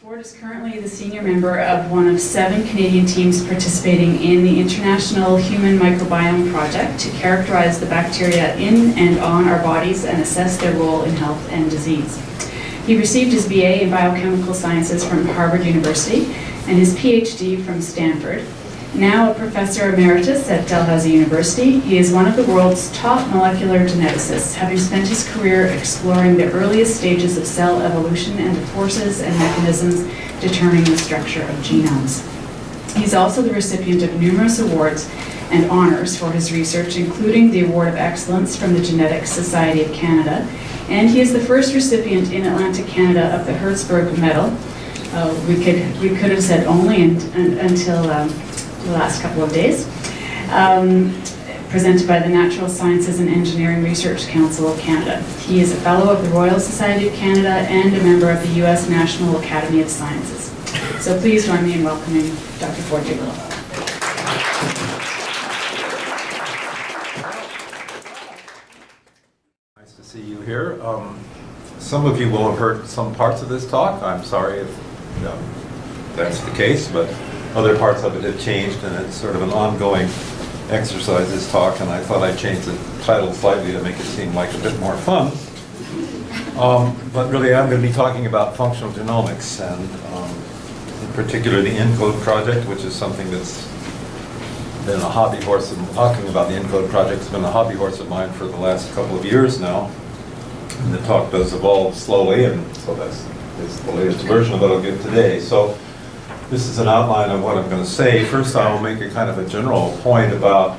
Ford is currently the senior member of one of 7 Canadian teams participating in the International Human Microbiome Project to characterize the bacteria in and on our bodies and assess their role in health and disease. He received his BA in Biochemical Sciences from Harvard University and his PhD from Stanford. Now a professor emeritus at Dalhousie University, he is one of the world's top molecular geneticists, having spent his career exploring the earliest stages of cell evolution and the forces and mechanisms determining the structure of genomes. He's also the recipient of numerous awards and honors for his research, including the Award of Excellence from the Genetics Society of Canada, and he is the first recipient in Atlantic Canada of the Herzberg Medal. We could have said only until the last couple of days, presented by the Natural Sciences and Engineering Research Council of Canada. He is a Fellow of the Royal Society of Canada and a member of the U.S. National Academy of Sciences. So please join me in welcoming Dr. Ford Doolittle. Nice to see you here. Some of you will have heard some parts of this talk. I'm sorry if that's the case, but other parts of it have changed, and it's sort of an ongoing exercise, this talk, and I thought I'd change the title slightly to make it seem like a bit more fun. But really, I'm going to be talking about functional genomics, and in particular the ENCODE project, which is something that's been a hobby horse. Talking about the ENCODE project has been a hobby horse of mine for the last couple of years now. And the talk does evolve slowly, and so that's the latest version of what I'll give today. So this is an outline of what I'm going to say. First, I will make a kind of a general point about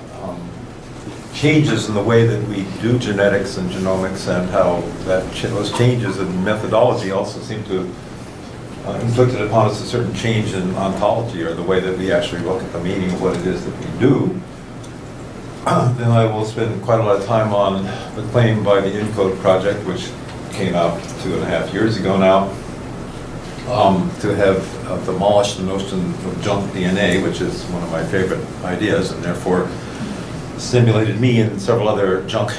changes in the way that we do genetics and genomics, and how those changes in methodology also seem to inflicted upon us a certain change in ontology, or the way that we actually look at the meaning of what it is that we do. Then I will spend quite a lot of time on the claim by the ENCODE project, which came out 2.5 years ago now, to have demolished the notion of junk DNA, which is one of my favorite ideas, and therefore stimulated me and several other junk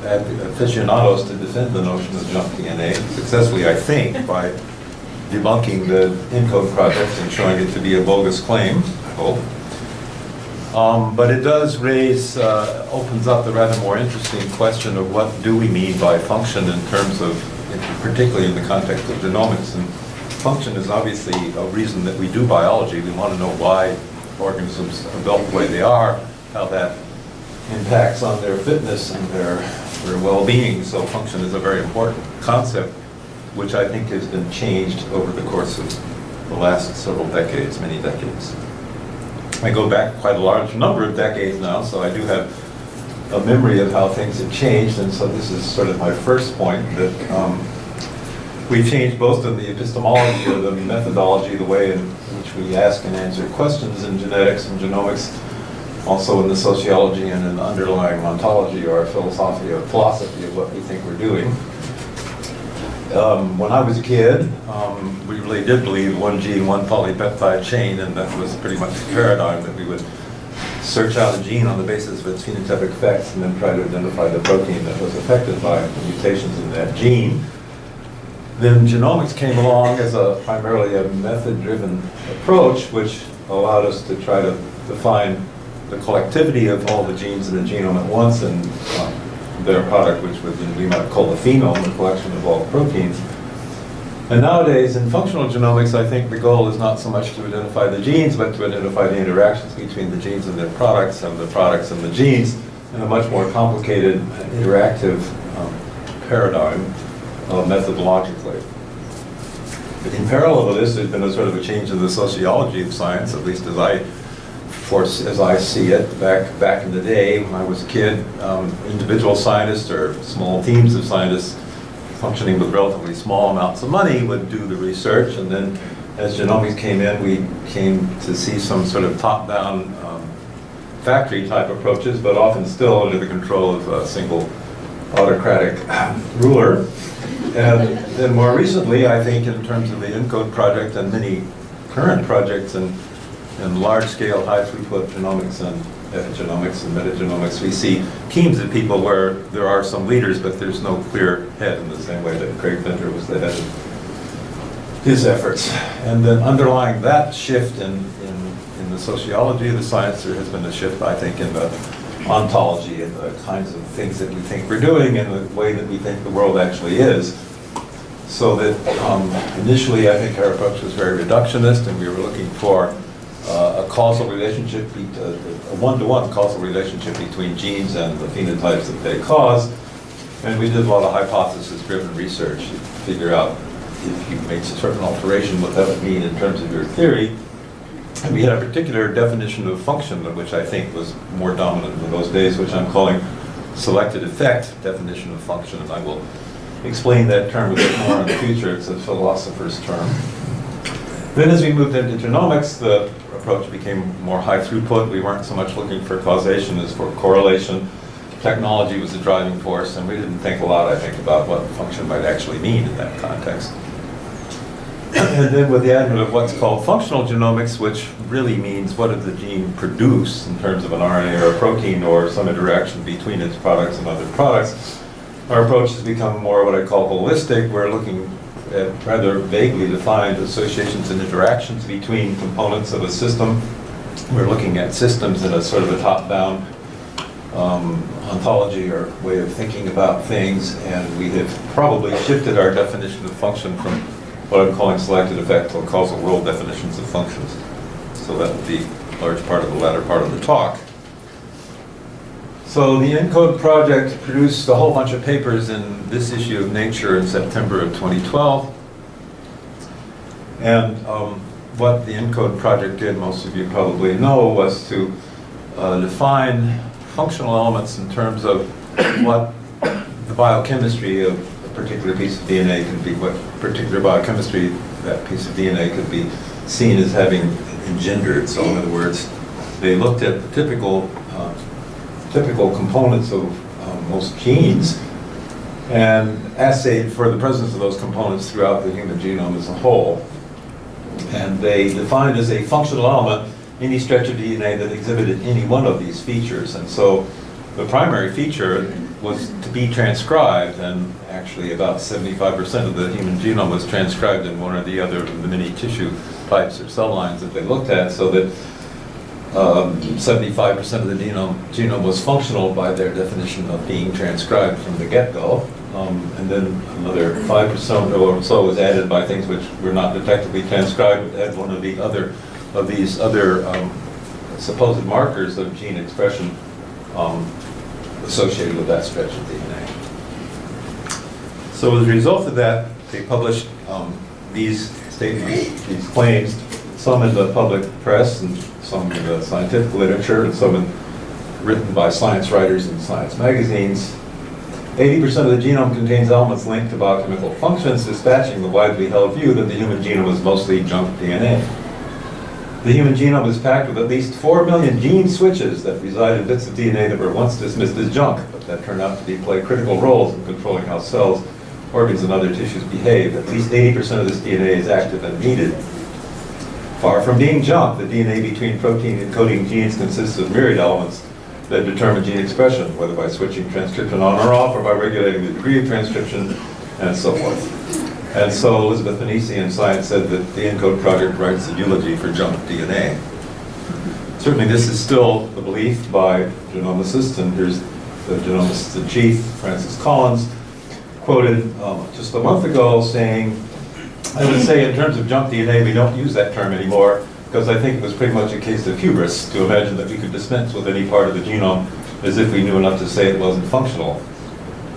aficionados to defend the notion of junk DNA, successfully, I think, by debunking the ENCODE project and showing it to be a bogus claim, I hope. But it does raise, opens up the rather more interesting question of what do we mean by function in terms of, particularly in the context of genomics. And function is obviously a reason that we do biology. We want to know why organisms are built the way they are, how that impacts on their fitness and their well-being. So function is a very important concept, which I think has been changed over the course of the last several decades, many decades. I go back quite a large number of decades now, so I do have a memory of how things have changed, and so this is sort of my first point, that we've changed both in the epistemology or the methodology, the way in which we ask and answer questions in genetics and genomics, also in the sociology and in the underlying ontology or philosophy of what we think we're doing. When I was a kid, we really did believe one gene, one polypeptide chain, and that was pretty much the paradigm, that we would search out a gene on the basis of its phenotypic effects and then try to identify the protein that was affected by the mutations in that gene. Then genomics came along as primarily a method-driven approach, which allowed us to try to define the collectivity of all the genes in the genome at once, and their product, which we might call the phenome, the collection of all the proteins. And nowadays, in functional genomics, I think the goal is not so much to identify the genes, but to identify the interactions between the genes and their products, and the products and the genes, in a much more complicated, interactive paradigm methodologically. But in parallel with this, there's been a sort of a change in the sociology of science, at least as I see it. Back in the day when I was a kid, individual scientists or small teams of scientists functioning with relatively small amounts of money would do the research, and then as genomics came in, we came to see some sort of top-down factory type approaches, but often still under the control of a single autocratic ruler. And then more recently, I think in terms of the ENCODE project and many current projects in large-scale, high-throughput genomics and epigenomics and metagenomics, we see teams of people where there are some leaders, but there's no clear head in the same way that Craig Venter was the head of his efforts. And then underlying that shift in the sociology of the science, there has been a shift, I think, in the ontology and the kinds of things that we think we're doing and the way that we think the world actually is. So that initially, I think our approach was very reductionist, and we were looking for a causal relationship, a one-to-one causal relationship between genes and the phenotypes that they cause. And we did a lot of hypothesis-driven research to figure out if you make a certain alteration, what that would mean in terms of your theory. And we had a particular definition of function, which I think was more dominant in those days, which I'm calling selected effect definition of function. And I will explain that term a bit more in the future. It's a philosopher's term. Then as we moved into genomics, the approach became more high throughput. We weren't so much looking for causation as for correlation. Technology was the driving force, and we didn't think a lot, I think, about what function might actually mean in that context. And then with the advent of what's called functional genomics, which really means what does the gene produce in terms of an RNA or a protein or some interaction between its products and other products, our approach has become more what I call holistic. We're looking at rather vaguely defined associations and interactions between components of a system. We're looking at systems in a sort of a top-down ontology or way of thinking about things, and we have probably shifted our definition of function from what I'm calling selected effect to causal role definitions of functions. So that would be a large part of the latter part of the talk. So the ENCODE project produced a whole bunch of papers in this issue of Nature in September of 2012. And what the ENCODE project did, most of you probably know, was to define functional elements in terms of what the biochemistry of a particular piece of DNA can be, what particular biochemistry that piece of DNA could be seen as having engendered. So in other words, they looked at the typical components of most genes and assayed for the presence of those components throughout the human genome as a whole. And they defined as a functional element any stretch of DNA that exhibited any one of these features. And so the primary feature was to be transcribed, and actually about 75% of the human genome was transcribed in one or the other of the many tissue types or cell lines that they looked at, so that 75% of the genome was functional by their definition of being transcribed from the get-go. And then another 5% or so was added by things which were not detectably transcribed, but had one of the other of these other supposed markers of gene expression associated with that stretch of DNA. So as a result of that, they published these statements, these claims, some in the public press and some in the scientific literature, and some written by science writers in science magazines. 80% of the genome contains elements linked to biochemical functions, dispatching the widely held view that the human genome is mostly junk DNA. The human genome is packed with at least 4 million gene switches that reside in bits of DNA that were once dismissed as junk, but that turn out to play critical roles in controlling how cells, organs, and other tissues behave. At least 80% of this DNA is active and needed. Far from being junk, the DNA between protein encoding genes consists of myriad elements that determine gene expression, whether by switching transcription on or off, or by regulating the degree of transcription, and so forth. And so Elizabeth Panisi in Science said that the ENCODE project writes a eulogy for junk DNA. Certainly this is still the belief by genomicists, and here's the genomicist in chief, Francis Collins, quoted just a month ago saying, I would say in terms of junk DNA, we don't use that term anymore, because I think it was pretty much a case of hubris to imagine that we could dispense with any part of the genome as if we knew enough to say it wasn't functional.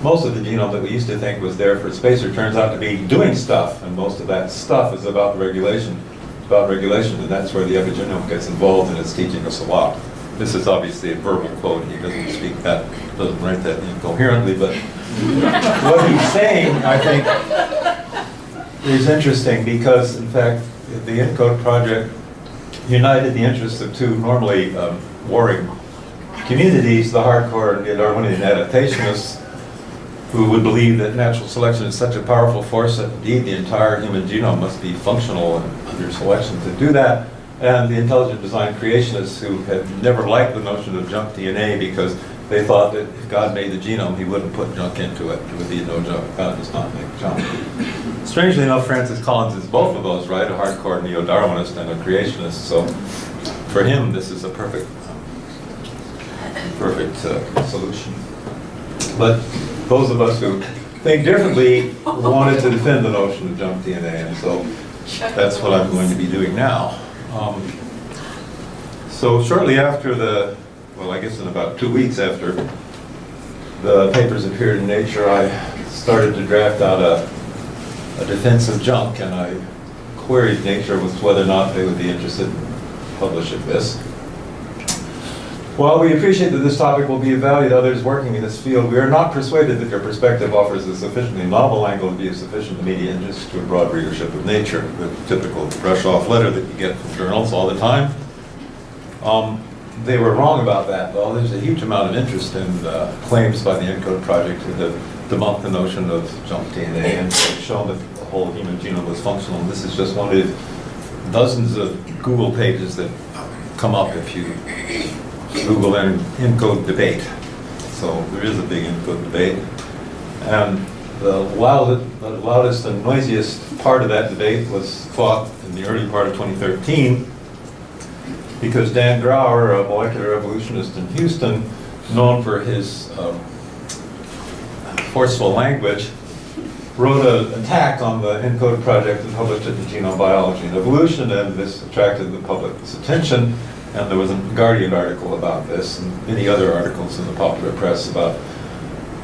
Most of the genome that we used to think was there for spacer turns out to be doing stuff, and most of that stuff is about regulation. It's about regulation, and that's where the epigenome gets involved, and it's teaching us a lot. This is obviously a verbal quote. He doesn't speak that, doesn't write that incoherently, but what he's saying, I think, is interesting because, in fact, the ENCODE project united the interests of two normally warring communities, the hardcore Darwinian adaptationists, who would believe that natural selection is such a powerful force that indeed the entire human genome must be functional and under selection to do that, and the intelligent design creationists who had never liked the notion of junk DNA because they thought that if God made the genome, he wouldn't put junk into it. There would be no junk. God does not make junk. Strangely enough, Francis Collins is both of those, right? A hardcore neo-Darwinist and a creationist. So for him, this is a perfect solution. But those of us who think differently wanted to defend the notion of junk DNA, and so that's what I'm going to be doing now. So shortly after well, I guess in about 2 weeks after the papers appeared in Nature, I started to draft out a defense of junk, and I queried Nature with whether or not they would be interested in publishing this. While we appreciate that this topic will be of value to others working in this field, we are not persuaded that your perspective offers a sufficiently novel angle to be of sufficient immediate interest to a broad readership of Nature, the typical brush-off letter that you get from journals all the time. They were wrong about that, though. There's a huge amount of interest in claims by the ENCODE project to have debunked the notion of junk DNA and shown that the whole human genome was functional. And this is just one of dozens of Google pages that come up if you Google and ENCODE debate. So there is a big ENCODE debate. And the loudest and noisiest part of that debate was fought in the early part of 2013 because Dan Grauer, a molecular evolutionist in Houston, known for his forceful language, wrote an attack on the ENCODE project and published it in Genome Biology and Evolution, and this attracted the public's attention. And there was a Guardian article about this, and many other articles in the popular press about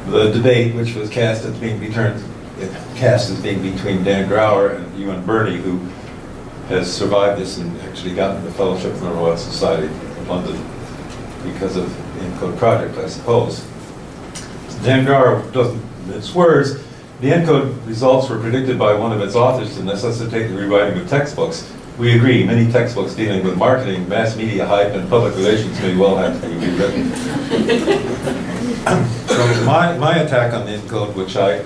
the debate, which was cast as being between Dan Grauer and Ewan Burney, who has survived this and actually gotten the fellowship from the Royal Society of London because of the ENCODE project, I suppose. Dan Grauer doesn't mince words. The ENCODE results were predicted by one of its authors to necessitate the rewriting of textbooks. We agree, many textbooks dealing with marketing, mass media hype, and public relations may well have to be rewritten. So my attack on the ENCODE, which I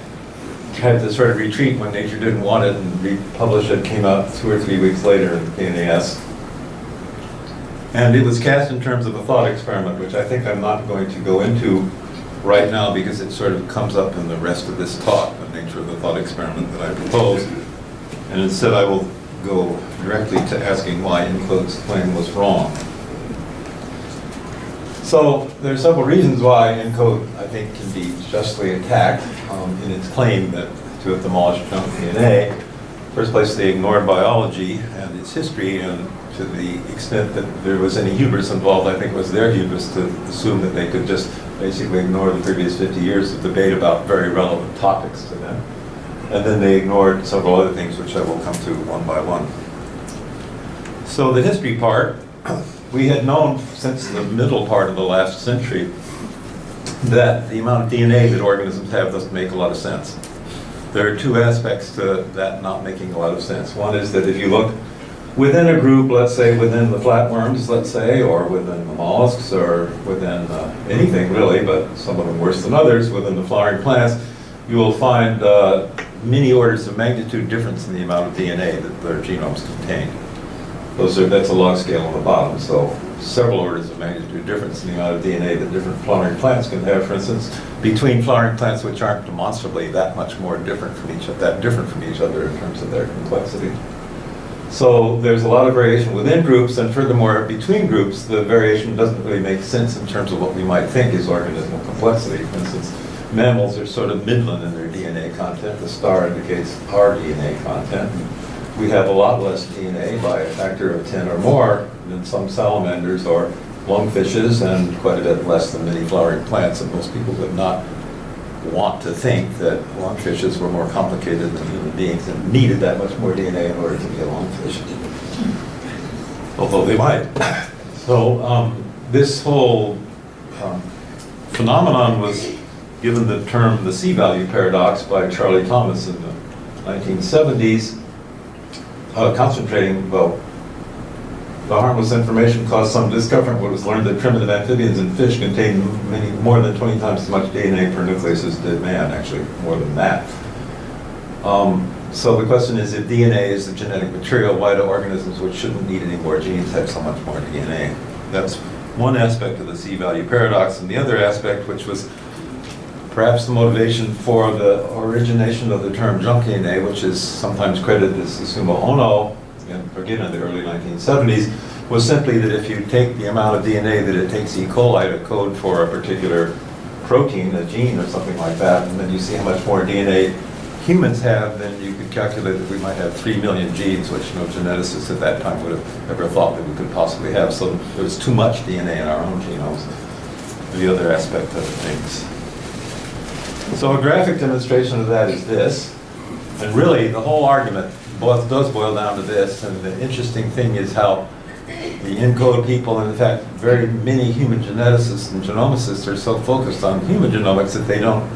had to sort of retreat when Nature didn't want it and republish it, came out 2 or 3 weeks later in PNAS. And it was cast in terms of a thought experiment, which I think I'm not going to go into right now because it sort of comes up in the rest of this talk, the nature of the thought experiment that I proposed. And instead I will go directly to asking why ENCODE's claim was wrong. So there are several reasons why ENCODE, I think, can be justly attacked in its claim that to have demolished junk DNA. First place, they ignored biology and its history, and to the extent that there was any hubris involved, I think it was their hubris to assume that they could just basically ignore the previous 50 years of debate about very relevant topics to them. And then they ignored several other things, which I will come to one by one. So the history part, we had known since the middle part of the last century that the amount of DNA that organisms have doesn't make a lot of sense. There are two aspects to that not making a lot of sense. One is that if you look within a group, let's say within the flatworms, let's say, or within the mollusks, or within anything really, but some of them worse than others, within the flowering plants, you will find many orders of magnitude difference in the amount of DNA that their genomes contain. That's a log scale on the bottom, so several orders of magnitude difference in the amount of DNA that different flowering plants can have. For instance, between flowering plants which aren't demonstrably that much more different from each other in terms of their complexity. So there's a lot of variation within groups, and furthermore, between groups, the variation doesn't really make sense in terms of what we might think is organismal complexity. For instance, mammals are sort of midland in their DNA content. The star indicates our DNA content. We have a lot less DNA by a factor of 10 or more than some salamanders or lungfishes, and quite a bit less than many flowering plants. And most people would not want to think that lungfishes were more complicated than human beings and needed that much more DNA in order to be a lungfish, although they might. So this whole phenomenon was given the term the C-value paradox by Charlie Thomas in the 1970s, concentrating, well, the harmless information caused some discomfort when it was learned that primitive amphibians and fish contain more than 20 times as much DNA per nucleus as did man, actually more than that. So the question is, if DNA is the genetic material, why do organisms which shouldn't need any more genes have so much more DNA? That's one aspect of the C-value paradox, and the other aspect, which was perhaps the motivation for the origination of the term junk DNA, which is sometimes credited to Susumu Ono, again in the early 1970s, was simply that if you take the amount of DNA that it takes E. coli to code for a particular protein, a gene or something like that, and then you see how much more DNA humans have, then you could calculate that we might have 3 million genes, which no geneticists at that time would have ever thought that we could possibly have. So there was too much DNA in our own genomes, the other aspect of things. So a graphic demonstration of that is this, and really the whole argument does boil down to this, and the interesting thing is how the ENCODE people, and in fact very many human geneticists and genomicists are so focused on human genomics that they don't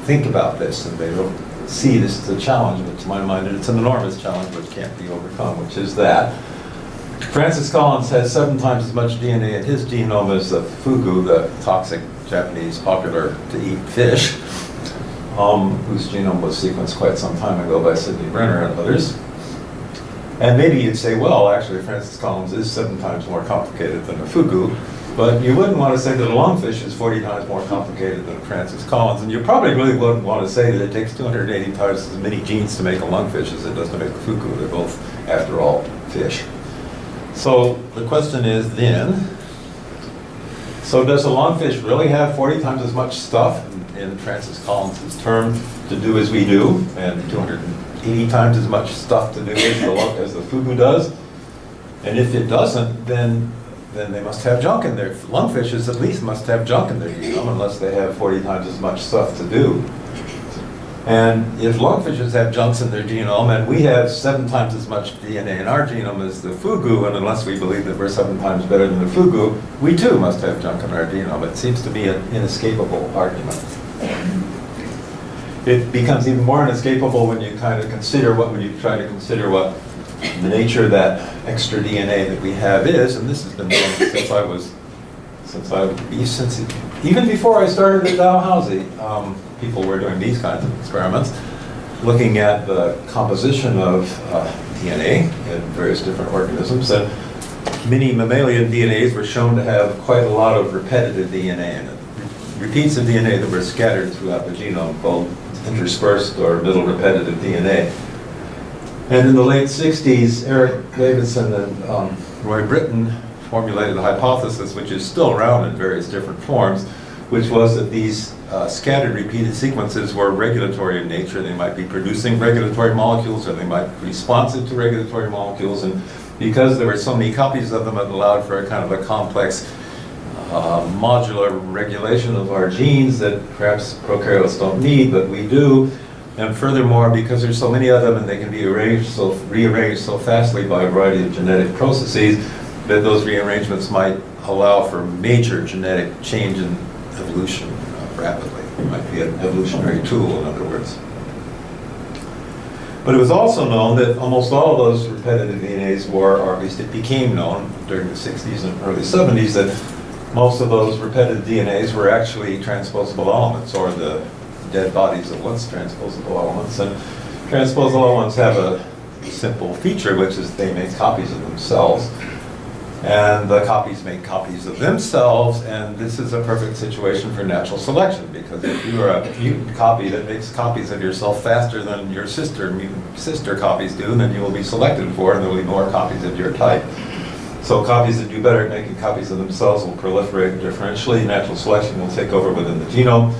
think about this, and they don't see this as a challenge, but to my mind it's an enormous challenge which can't be overcome, which is that Francis Collins has 7 times as much DNA in his genome as the fugu, the toxic Japanese popular to eat fish, whose genome was sequenced quite some time ago by Sidney Brenner and others. And maybe you'd say, well, actually Francis Collins is 7 times more complicated than a fugu, but you wouldn't want to say that a lungfish is 40 times more complicated than Francis Collins, and you probably really wouldn't want to say that it takes 280 times as many genes to make a lungfish as it does to make a fugu. They're both, after all, fish. So the question is then, so does a lungfish really have 40 times as much stuff in Francis Collins' term to do as we do, and 280 times as much stuff to do as the fugu does? And if it doesn't, then they must have junk in there. Lungfishes at least must have junk in their genome unless they have 40 times as much stuff to do. And if lungfishes have junks in their genome, and we have 7 times as much DNA in our genome as the fugu, and unless we believe that we're 7 times better than the fugu, we too must have junk in our genome. It seems to be an inescapable argument. It becomes even more inescapable when you kind of consider when you try to consider what the nature of that extra DNA that we have is, and this has been known since even before I started at Dalhousie, people were doing these kinds of experiments, looking at the composition of DNA in various different organisms, and many mammalian DNAs were shown to have quite a lot of repetitive DNA in it. Repeats of DNA that were scattered throughout the genome, called interspersed or middle repetitive DNA. And in the late 60s, Eric Davidson and Roy Britton formulated a hypothesis, which is still around in various different forms, which was that these scattered repeated sequences were regulatory in nature. They might be producing regulatory molecules, or they might be responsive to regulatory molecules. And because there were so many copies of them, it allowed for a kind of a complex modular regulation of our genes that perhaps prokaryotes don't need, but we do. And furthermore, because there's so many of them and they can be rearranged so fastly by a variety of genetic processes, that those rearrangements might allow for major genetic change in evolution rapidly. It might be an evolutionary tool, in other words. But it was also known that almost all of those repetitive DNAs were, or at least it became known during the 60s and early 70s, that most of those repetitive DNAs were actually transposable elements, or the dead bodies of once transposable elements. And transposable elements have a simple feature, which is they make copies of themselves. And the copies make copies of themselves, and this is a perfect situation for natural selection, because if you are a mutant copy that makes copies of yourself faster than your mutant sister copies do, then you will be selected for, and there will be more copies of your type. So copies that do better at making copies of themselves will proliferate differentially. Natural selection will take over within the genome.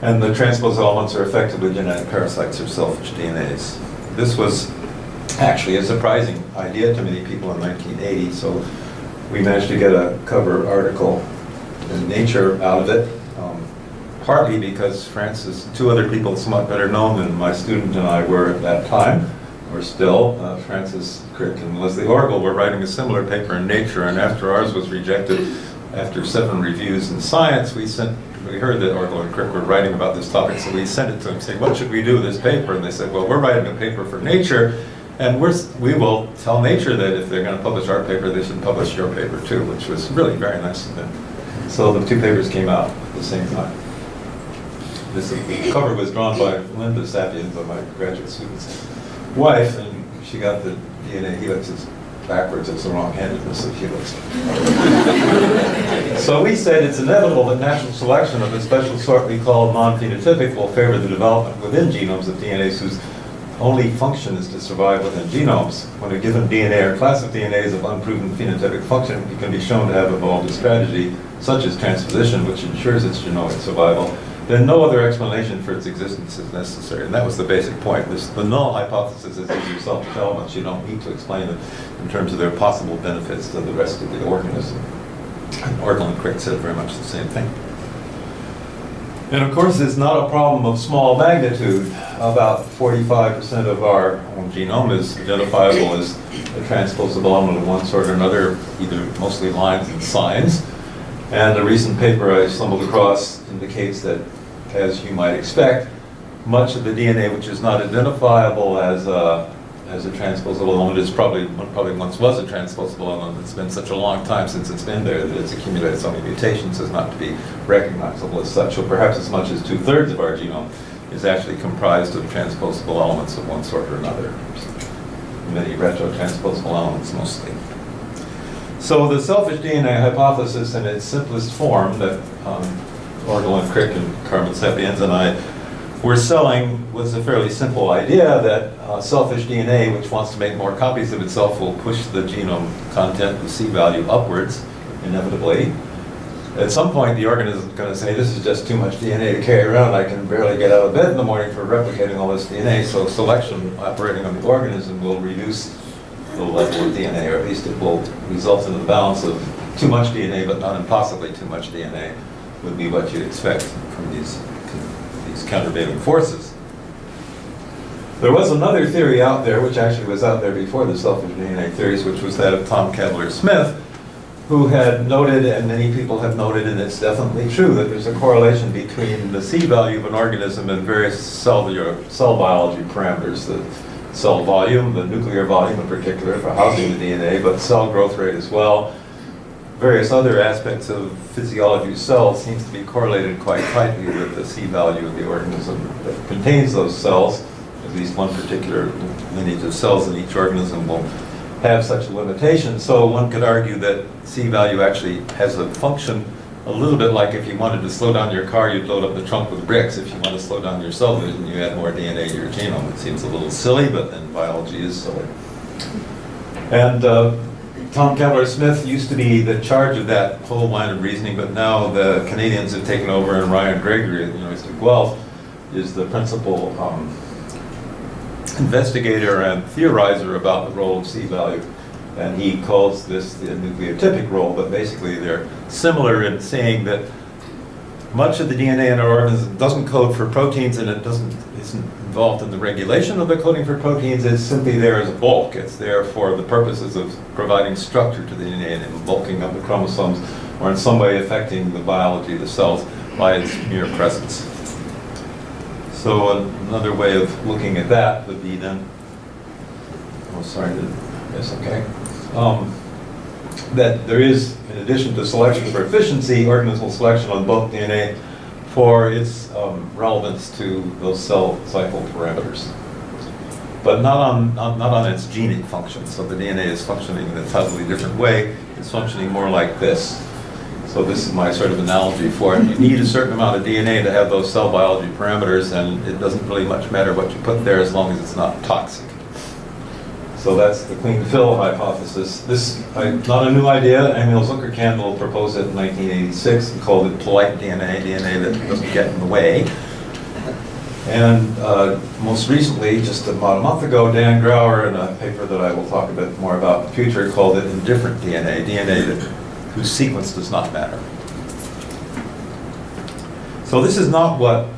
And the transposed elements are effectively genetic parasites or selfish DNAs. This was actually a surprising idea to many people in 1980, so we managed to get a cover article in Nature out of it, partly because Francis, 2 other people somewhat better known than my student and I were at that time, or still, Francis Crick and Leslie Orgel were writing a similar paper in Nature, and after ours was rejected, after 7 reviews in Science, we heard that Orgel and Crick were writing about this topic, so we sent it to them saying, what should we do with this paper? And they said, well, we're writing a paper for Nature, and we will tell Nature that if they're going to publish our paper, they should publish your paper too, which was really very nice of them. So the 2 papers came out at the same time. The cover was drawn by Linda Sapiens, my graduate student's wife, and she got the DNA helixes backwards as the wrong-handedness of humans. So we said it's inevitable that natural selection of a special sort we call non-phenotypic will favor the development within genomes of DNAs whose only function is to survive within genomes. When a given DNA or class of DNAs of unproven phenotypic function, it can be shown to have evolved a strategy such as transposition, which ensures its genomic survival, then no other explanation for its existence is necessary. And that was the basic point. The null hypothesis is these are selfish elements. You don't need to explain it in terms of their possible benefits to the rest of the organism. And Orgel and Crick said very much the same thing. And of course, it's not a problem of small magnitude. About 45% of our own genome is identifiable as a transposable element of one sort or another, either mostly lines and signs. And a recent paper I stumbled across indicates that, as you might expect, much of the DNA which is not identifiable as a transposable element is probably once was a transposable element. It's been such a long time since it's been there that it's accumulated so many mutations as not to be recognizable as such. So perhaps as much as 2/3 of our genome is actually comprised of transposable elements of one sort or another. Many retrotransposable elements mostly. So the selfish DNA hypothesis in its simplest form that Orgel and Crick and Carmen Sapiens and I were selling was a fairly simple idea that selfish DNA, which wants to make more copies of itself, will push the genome content, the C-value, upwards, inevitably. At some point, the organism is going to say, this is just too much DNA to carry around. I can barely get out of bed in the morning for replicating all this DNA. So selection operating on the organism will reduce the level of DNA, or at least it will result in the balance of too much DNA, but not impossibly too much DNA, would be what you'd expect from these countervailing forces. There was another theory out there, which actually was out there before the selfish DNA theories, which was that of Tom Cavalier-Smith, who had noted, and many people have noted, and it's definitely true, that there's a correlation between the C-value of an organism and various cell biology parameters, the cell volume, the nuclear volume in particular for housing the DNA, but cell growth rate as well. Various other aspects of physiology of cells seems to be correlated quite tightly with the C-value of the organism that contains those cells. At least one particular lineage of cells in each organism will have such a limitation. So one could argue that C-value actually has a function a little bit like if you wanted to slow down your car, you'd load up the trunk with bricks. If you want to slow down your cell division, you add more DNA to your genome. It seems a little silly, but then biology is silly. And Tom Cavalier-Smith used to be the charge of that whole line of reasoning, but now the Canadians have taken over, and Ryan Gregory at the University of Guelph is the principal investigator and theorizer about the role of C-value. And he calls this the nucleotypic role, but basically they're similar in saying that much of the DNA in our organism doesn't code for proteins, and it isn't involved in the regulation of the coding for proteins. It's simply there as a bulk. It's there for the purposes of providing structure to the DNA and bulking of the chromosomes, or in some way affecting the biology of the cells by its mere presence. So another way of looking at that would be then, that there is, in addition to selection for efficiency, organismal selection on bulk DNA for its relevance to those cell cycle parameters, but not on its genic function. So the DNA is functioning in a totally different way. It's functioning more like this. So this is my sort of analogy for it. You need a certain amount of DNA to have those cell biology parameters, and it doesn't really much matter what you put there as long as it's not toxic. So that's the clean fill hypothesis. This is not a new idea. Emil Zuckerkandl proposed it in 1986 and called it polite DNA, DNA that doesn't get in the way. And most recently, just about a month ago, Dan Grauer, in a paper that I will talk a bit more about in the future, called it indifferent DNA, DNA whose sequence does not matter. So this is not what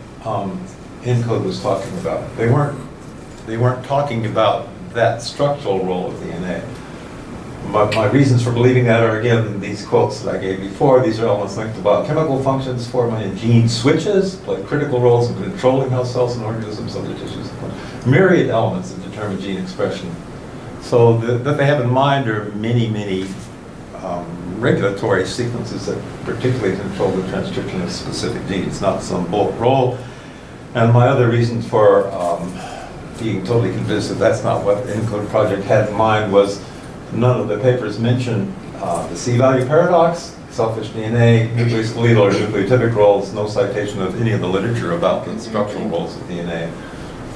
ENCODE was talking about. They weren't talking about that structural role of DNA. My reasons for believing that are, again, these quotes that I gave before. These are elements linked to biochemical functions, forming in gene switches, play critical roles in controlling how cells and organisms, other tissues, myriad elements that determine gene expression. So that they have in mind are many, many regulatory sequences that particularly control the transcription of specific genes, not some bulk role. And my other reasons for being totally convinced that that's not what the ENCODE project had in mind was None of the papers mention the C-value paradox, selfish DNA, nucleoskeletal or nucleotypic roles, no citation of any of the literature about the structural roles of DNA,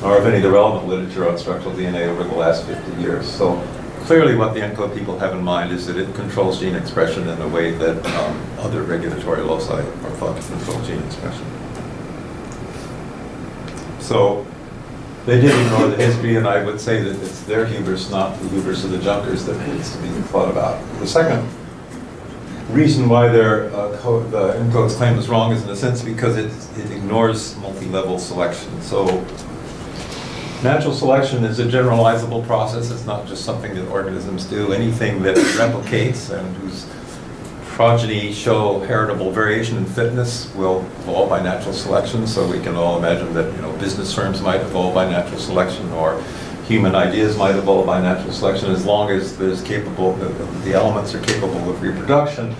or of any of the relevant literature on structural DNA over the last 50 years. So clearly what the ENCODE people have in mind is that it controls gene expression in a way that other regulatory loci are thought to control gene expression. So they did ignore the history, and I would say that it's their hubris, not the hubris of the junkers, that needs to be thought about. The second reason why the ENCODE's claim is wrong is in a sense because it ignores multi-level selection. So natural selection is a generalizable process. It's not just something that organisms do. Anything that replicates and whose progeny show heritable variation in fitness will evolve by natural selection. So we can all imagine that business firms might evolve by natural selection, or human ideas might evolve by natural selection, as long as there's the elements are capable of reproduction,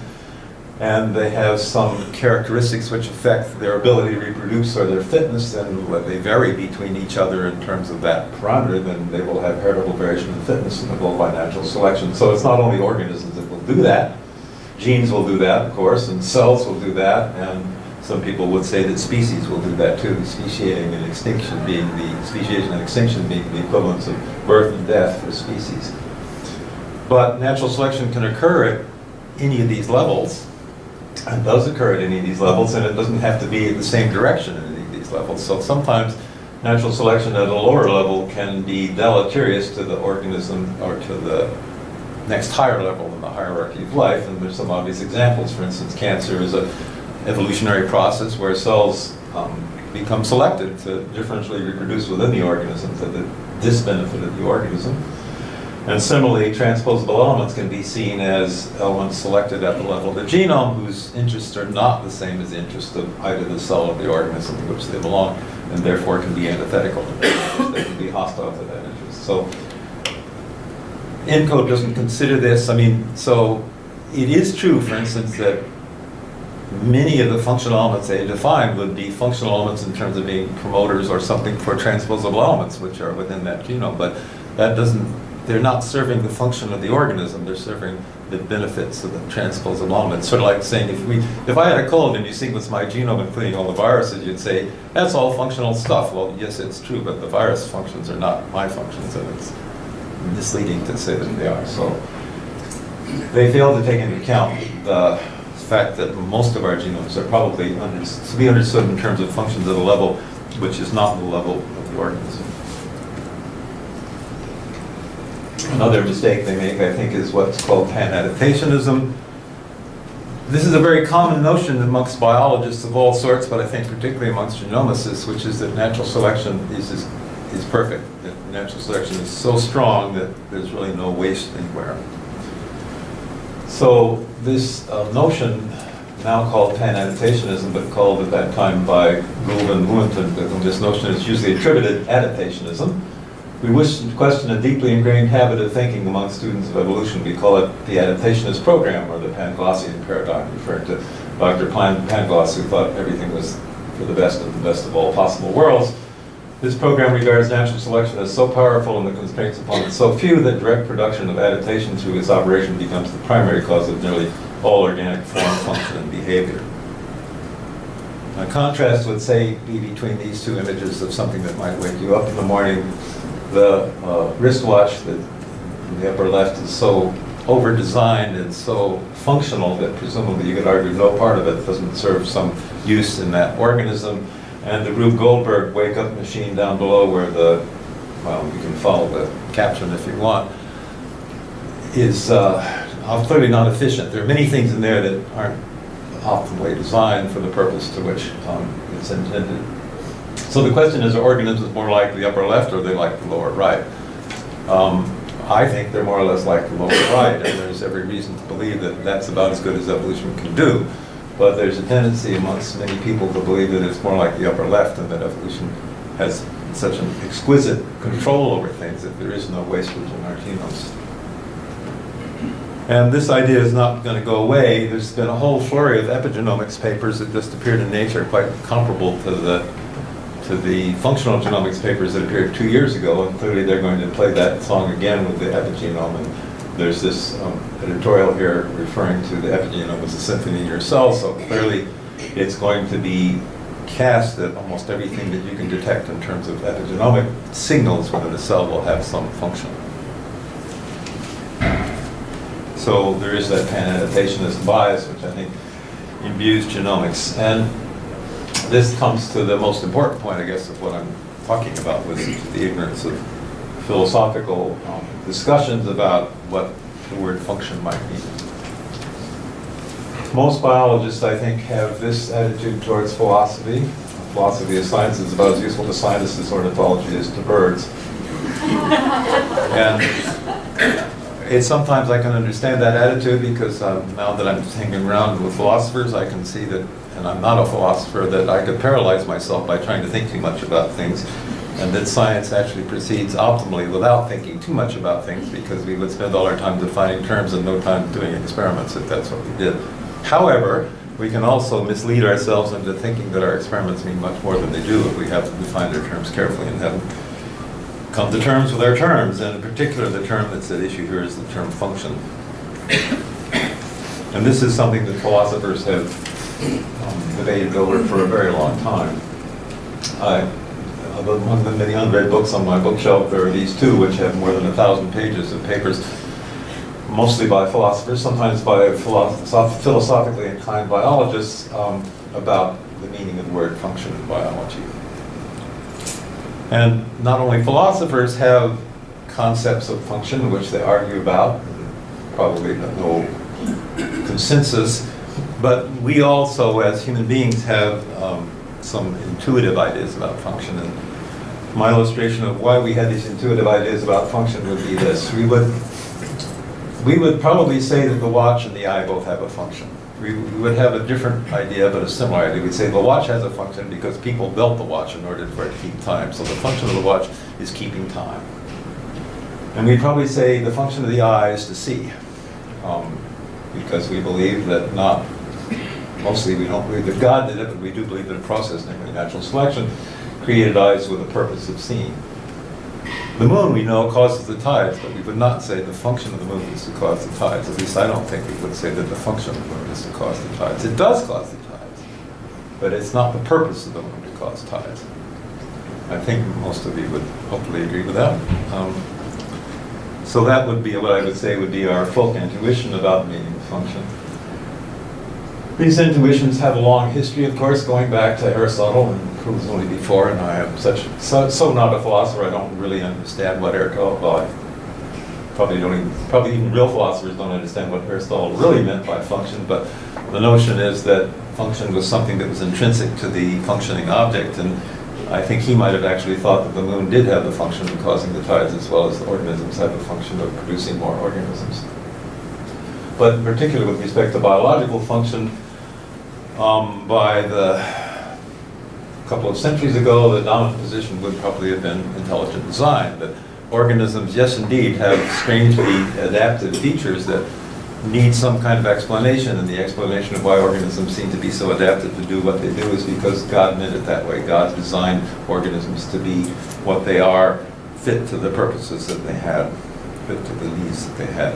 and they have some characteristics which affect their ability to reproduce or their fitness, and they vary between each other in terms of that parameter, then they will have heritable variation in fitness and evolve by natural selection. So it's not only organisms that will do that. Genes will do that, of course, and cells will do that, and some people would say that species will do that too, speciation and extinction being the equivalents of birth and death for species. But natural selection can occur at any of these levels, and does occur at any of these levels, and it doesn't have to be in the same direction at any of these levels. So sometimes natural selection at a lower level can be deleterious to the organism or to the next higher level in the hierarchy of life, and there's some obvious examples. For instance, cancer is an evolutionary process where cells become selected to differentially reproduce within the organism to the disbenefit of the organism. And similarly, transposable elements can be seen as elements selected at the level of the genome whose interests are not the same as the interests of either the cell or the organism to which they belong, and therefore can be antithetical to that interest. They can be hostile to that interest. So ENCODE doesn't consider this. So it is true, for instance, that many of the functional elements they define would be functional elements in terms of being promoters or something for transposable elements, which are within that genome. But that they're not serving the function of the organism. They're serving the benefits of the transposable elements. Sort of like saying, if I had a cold and you sequence my genome, including all the viruses, you'd say, that's all functional stuff. Well, yes, it's true, but the virus functions are not my functions, and it's misleading to say that they are. So they fail to take into account the fact that most of our genomes are probably to be understood in terms of functions at a level which is not the level of the organism. Another mistake they make, I think, is what's called pan-adaptationism. This is a very common notion amongst biologists of all sorts, but I think particularly amongst genomicists, which is that natural selection is perfect. That natural selection is so strong that there's really no waste anywhere. So this notion, now called pan-adaptationism, but called at that time by Gould and Lewontin, to whom this notion is usually attributed, adaptationism. We wish to question a deeply ingrained habit of thinking among students of evolution. We call it the adaptationist program, or the Panglossian paradigm, referring to Dr. Pangloss, who thought everything was for the best of all possible worlds. This program regards natural selection as so powerful and the constraints upon it so few that direct production of adaptation through its operation becomes the primary cause of nearly all organic form, function, and behavior. A contrast would say be between these two images of something that might wake you up in the morning. The wristwatch that in the upper left is so over-designed and so functional that presumably you could argue no part of it doesn't serve some use in that organism. And the Rube Goldberg wake-up machine down below, where you can follow the caption if you want, is clearly not efficient. There are many things in there that aren't optimally designed for the purpose to which it's intended. So the question is, are organisms more like the upper left or are they like the lower right? I think they're more or less like the lower right, and there's every reason to believe that that's about as good as evolution can do. But there's a tendency amongst many people to believe that it's more like the upper left, and that evolution has such an exquisite control over things that there is no wastage in our genomes. And this idea is not going to go away. There's been a whole flurry of epigenomics papers that just appeared in Nature, quite comparable to the functional genomics papers that appeared 2 years ago, and clearly they're going to play that song again with the epigenome and There's this editorial here referring to the epigenome as a symphony in your cell, so clearly it's going to be cast at almost everything that you can detect in terms of epigenomic signals whether the cell will have some function. So there is that pan-adaptationist bias, which I think imbues genomics. And this comes to the most important point, I guess, of what I'm talking about, with the ignorance of philosophical discussions about what the word function might mean. Most biologists, I think, have this attitude towards philosophy. Philosophy of science is about as useful to scientists as ornithology is to birds. And sometimes I can understand that attitude because now that I'm hanging around with philosophers, I can see that, and I'm not a philosopher, that I could paralyze myself by trying to think too much about things, and that science actually proceeds optimally without thinking too much about things, because we would spend all our time defining terms and no time doing experiments if that's what we did. However, we can also mislead ourselves into thinking that our experiments mean much more than they do if we have to define their terms carefully and haven't come to terms with our terms. And in particular, the term that's at issue here is the term function. And this is something that philosophers have debated over for a very long time. Among the many unread books on my bookshelf, there are these two which have more than 1,000 pages of papers, mostly by philosophers, sometimes by philosophically inclined biologists, about the meaning of the word function in biology. And not only philosophers have concepts of function which they argue about, probably no consensus, but we also, as human beings, have some intuitive ideas about function. And my illustration of why we had these intuitive ideas about function would be this. We would probably say that the watch and the eye both have a function. We would have a different idea, but a similar idea. We'd say the watch has a function because people built the watch in order for it to keep time. So the function of the watch is keeping time. And we'd probably say the function of the eye is to see, because we believe that mostly we don't believe that God did it, but we do believe that a process, namely natural selection, created eyes with a purpose of seeing. The moon, we know, causes the tides, but we would not say the function of the moon is to cause the tides. At least I don't think we would say that the function of the moon is to cause the tides. It does cause the tides, but it's not the purpose of the moon to cause tides. I think most of you would hopefully agree with that. So that would be what I would say would be our folk intuition about meaning of function. These intuitions have a long history, of course, going back to Aristotle, and who was only before, and I am so not a philosopher, I don't really understand what Aristotle, well, probably even real philosophers don't understand what Aristotle really meant by function, but the notion is that function was something that was intrinsic to the functioning object, and I think he might have actually thought that the moon did have the function of causing the tides as well as the organisms have the function of producing more organisms. But in particular with respect to biological function, by a couple of centuries ago, the dominant position would probably have been intelligent design. That organisms, yes indeed, have strangely adaptive features that need some kind of explanation, and the explanation of why organisms seem to be so adapted to do what they do is because God meant it that way. God designed organisms to be what they are, fit to the purposes that they had, fit to the needs that they had.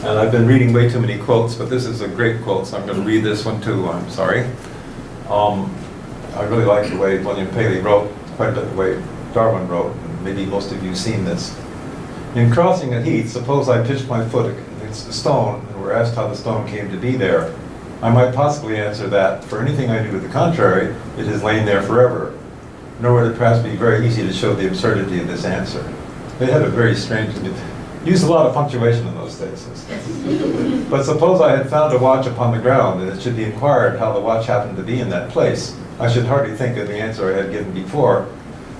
And I've been reading way too many quotes, but this is a great quote, so I'm going to read this one too, I'm sorry. I really like the way William Paley wrote, quite a bit the way Darwin wrote, and maybe most of you have seen this. In crossing a heath, suppose I pitched my foot against a stone and were asked how the stone came to be there. I might possibly answer that, for anything I do to the contrary, it has lain there forever. Nor would it perhaps be very easy to show the absurdity of this answer. They had a very strange, used a lot of punctuation in those days. But suppose I had found a watch upon the ground, and it should be inquired how the watch happened to be in that place. I should hardly think of the answer I had given before,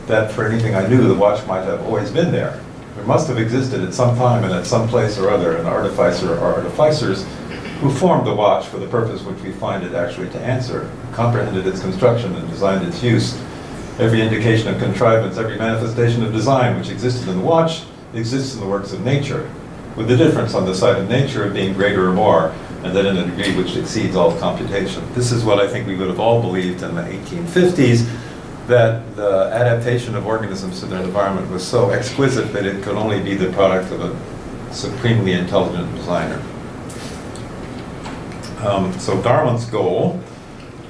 that for anything I knew, the watch might have always been there. There must have existed at some time and at some place or other an artificer or artificers who formed the watch for the purpose which we find it actually to answer, comprehended its construction and designed its use. Every indication of contrivance, every manifestation of design which existed in the watch exists in the works of nature, with the difference on the side of nature of being greater or more, and that in a degree which exceeds all computation. This is what I think we would have all believed in the 1850s, that the adaptation of organisms to their environment was so exquisite that it could only be the product of a supremely intelligent designer. So Darwin's goal,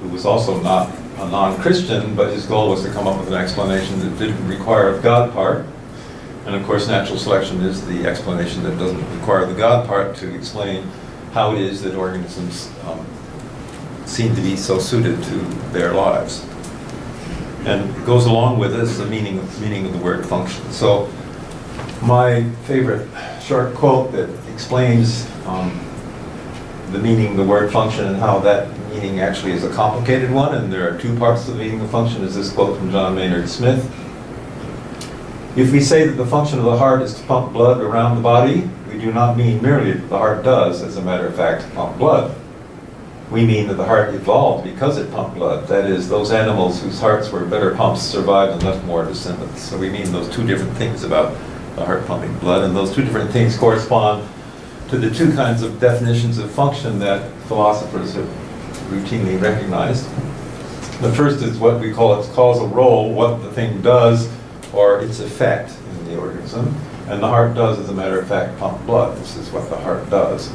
who was also not a non-Christian, but his goal was to come up with an explanation that didn't require the God part. And of course, natural selection is the explanation that doesn't require the God part to explain how it is that organisms seem to be so suited to their lives. And it goes along with this the meaning of the word function. So my favorite short quote that explains the meaning of the word function and how that meaning actually is a complicated one, and there are two parts to the meaning of function, is this quote from John Maynard Smith. If we say that the function of the heart is to pump blood around the body, we do not mean merely that the heart does, as a matter of fact, pump blood. We mean that the heart evolved because it pumped blood. That is, those animals whose hearts were better pumps survived and left more descendants. So we mean those two different things about the heart pumping blood, and those two different things correspond to the two kinds of definitions of function that philosophers have routinely recognized. The first is what we call its causal role, what the thing does, or its effect in the organism. And the heart does, as a matter of fact, pump blood. This is what the heart does.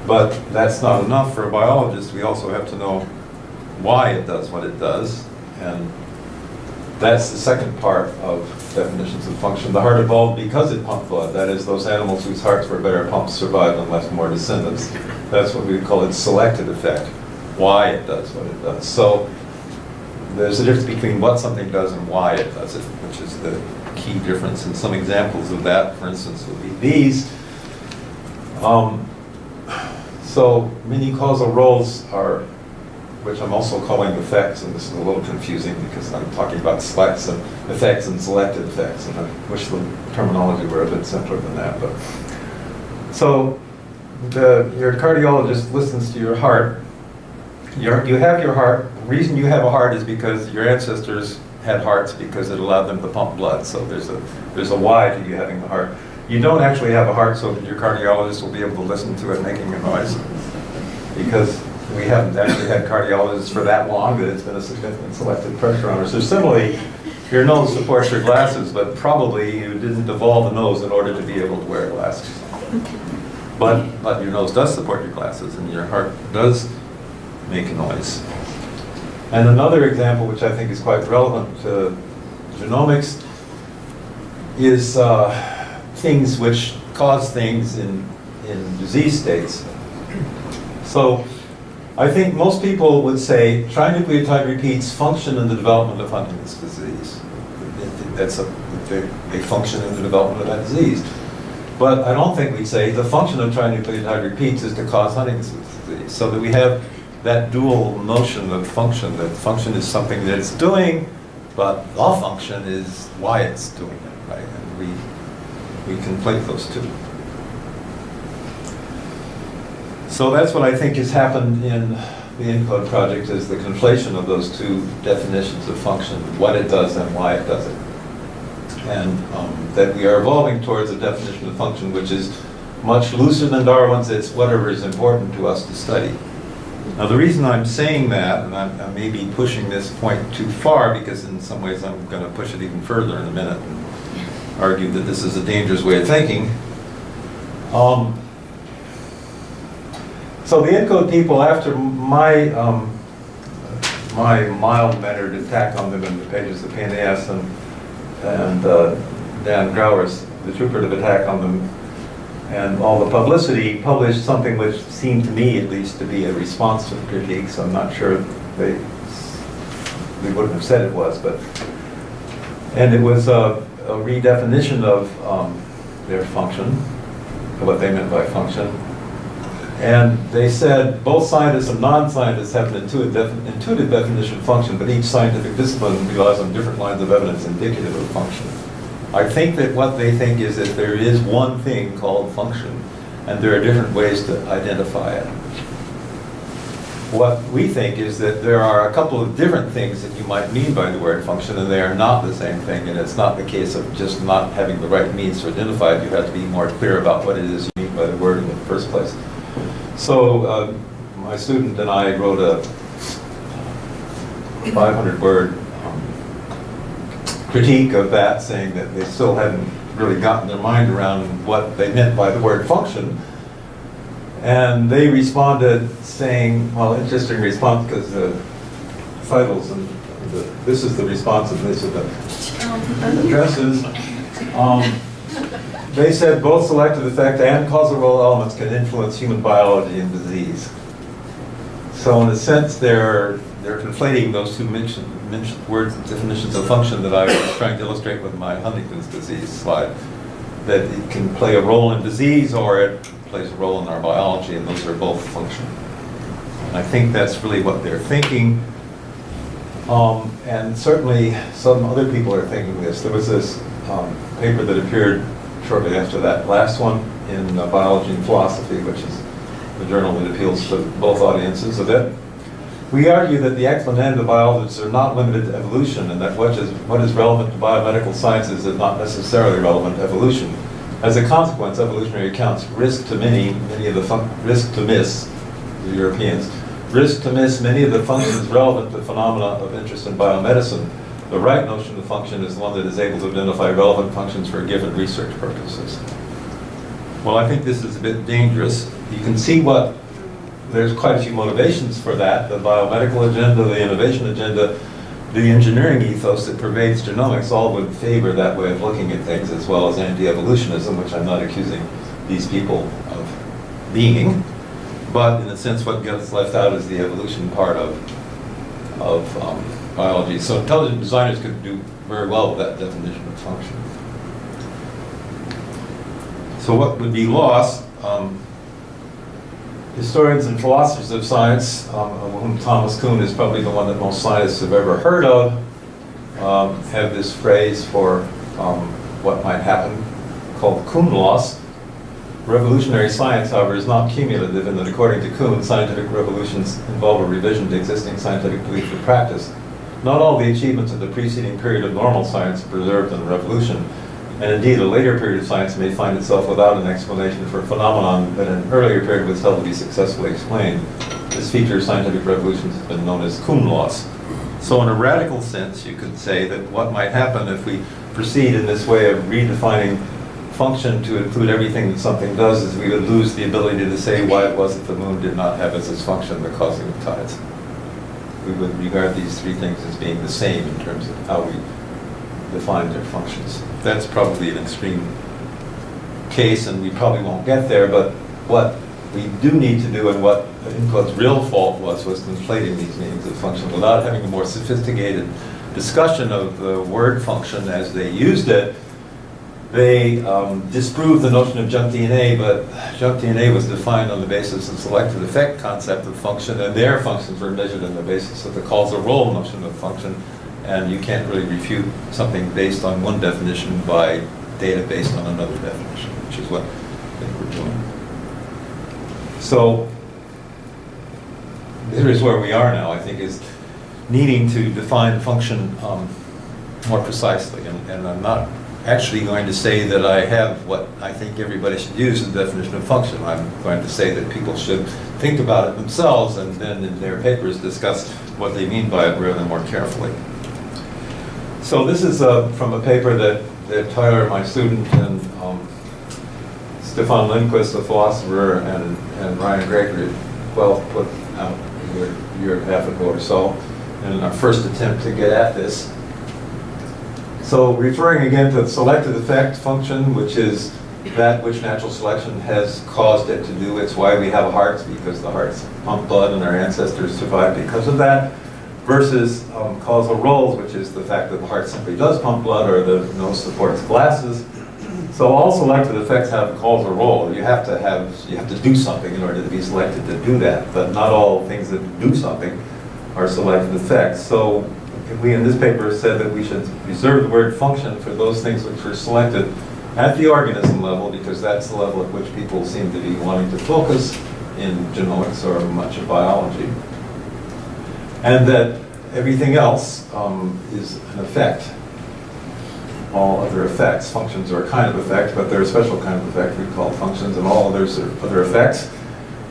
But that's not enough for a biologist. We also have to know why it does what it does. And that's the second part of definitions of function. The heart evolved because it pumped blood. That is, those animals whose hearts were better pumps survived and left more descendants. That's what we call its selected effect, why it does what it does. So there's a difference between what something does and why it does it, which is the key difference. And some examples of that, for instance, would be these. So many causal roles are, which I'm also calling effects, and this is a little confusing because I'm talking about some effects and selected effects, and I wish the terminology were a bit simpler than that. But so your cardiologist listens to your heart. You have your heart. The reason you have a heart is because your ancestors had hearts because it allowed them to pump blood. So there's a why to you having the heart. You don't actually have a heart so that your cardiologist will be able to listen to it making a noise, because we haven't actually had cardiologists for that long that it's been a significant selective pressure on us. So similarly, your nose supports your glasses, but probably you didn't evolve a nose in order to be able to wear glasses. But your nose does support your glasses, and your heart does make a noise. And another example, which I think is quite relevant to genomics, is things which cause things in disease states. So I think most people would say trinucleotide repeats function in the development of Huntington's disease. They function in the development of that disease. But I don't think we'd say the function of trinucleotide repeats is to cause Huntington's disease. So that we have that dual notion of function, that function is something that it's doing, but the function is why it's doing it, right? And we conflate those two. So that's what I think has happened in the ENCODE project, is the conflation of those two definitions of function, what it does and why it does it. And that we are evolving towards a definition of function which is much looser than Darwin's. It's whatever is important to us to study. Now the reason I'm saying that, and I may be pushing this point too far, because in some ways I'm going to push it even further in a minute and argue that this is a dangerous way of thinking. So the ENCODE people, after my mild-mannered attack on them in the pages of PNAS and Dan Grauer's vituperative attack on them and all the publicity, published something which seemed to me at least to be a response to the critiques. I'm not sure they wouldn't have said it was, but, and it was a redefinition of their function, what they meant by function. And they said both scientists and non-scientists have an intuitive definition of function, but each scientific discipline relies on different lines of evidence indicative of function. I think that what they think is that there is one thing called function, and there are different ways to identify it. What we think is that there are a couple of different things that you might mean by the word function, and they are not the same thing, and it's not the case of just not having the right means to identify it. You have to be more clear about what it is you mean by the word in the first place. So my student and I wrote a 500-word critique of that, saying that they still hadn't really gotten their mind around what they meant by the word function. And they responded saying, well, interesting response, because the titles and this is the responsiveness of the addresses. They said both selective effect and causal role elements can influence human biology and disease. So in a sense, they're conflating those two mentioned words and definitions of function that I was trying to illustrate with my Huntington's disease slide. That it can play a role in disease or it plays a role in our biology, and those are both function. And I think that's really what they're thinking. And certainly some other people are thinking this. There was this paper that appeared shortly after that last one in Biology and Philosophy, which is the journal that appeals to both audiences a bit. We argue that the exponential biologists are not limited to evolution, and that what is relevant to biomedical sciences is not necessarily relevant to evolution. As a consequence, evolutionary accounts risk to miss, the Europeans, risk to miss many of the functions relevant to phenomena of interest in biomedicine. The right notion of function is one that is able to identify relevant functions for given research purposes. Well, I think this is a bit dangerous. You can see there's quite a few motivations for that. The biomedical agenda, the innovation agenda, the engineering ethos that pervades genomics all would favor that way of looking at things, as well as anti-evolutionism, which I'm not accusing these people of being. But in a sense, what gets left out is the evolution part of biology. So intelligent designers could do very well with that definition of function. So what would be lost? Historians and philosophers of science, of whom Thomas Kuhn is probably the one that most scientists have ever heard of, have this phrase for what might happen called Kuhn loss. Revolutionary science, however, is not cumulative in that, according to Kuhn, scientific revolutions involve a revision to existing scientific belief or practice. Not all the achievements of the preceding period of normal science are preserved in the revolution, and indeed a later period of science may find itself without an explanation for a phenomenon that in an earlier period was held to be successfully explained. This feature of scientific revolutions has been known as Kuhn loss. So in a radical sense, you could say that what might happen if we proceed in this way of redefining function to include everything that something does is we would lose the ability to say why it was that the moon did not have as its function the causing of tides. We would regard these three things as being the same in terms of how we define their functions. That's probably an extreme case, and we probably won't get there, but what we do need to do, and what Inco's real fault was conflating these meanings of function without having a more sophisticated discussion of the word function as they used it. They disproved the notion of junk DNA, but junk DNA was defined on the basis of selective effect concept of function, and their functions were measured on the basis of the causal role notion of function, and you can't really refute something based on one definition by data based on another definition, which is what I think we're doing. So here is where we are now, I think, is needing to define function more precisely, and I'm not actually going to say that I have what I think everybody should use as a definition of function. I'm going to say that people should think about it themselves and then in their papers discuss what they mean by it rather more carefully. So this is from a paper that Tyler, my student, and Stefan Lindquist, a philosopher, and Ryan Gregory, well, put out a year and a half ago or so, in our first attempt to get at this. So referring again to the selective effect function, which is that which natural selection has caused it to do. It's why we have hearts, because the hearts pump blood and our ancestors survived because of that, versus causal roles, which is the fact that the heart simply does pump blood or the nose supports glasses. So all selective effects have a causal role. You have to do something in order to be selected to do that, but not all things that do something are selective effects. So we in this paper said that we should reserve the word function for those things which were selected at the organism level, because that's the level at which people seem to be wanting to focus in genomics or much of biology. And that everything else is an effect. All other effects, functions are a kind of effect, but they're a special kind of effect we call functions, and all others are other effects.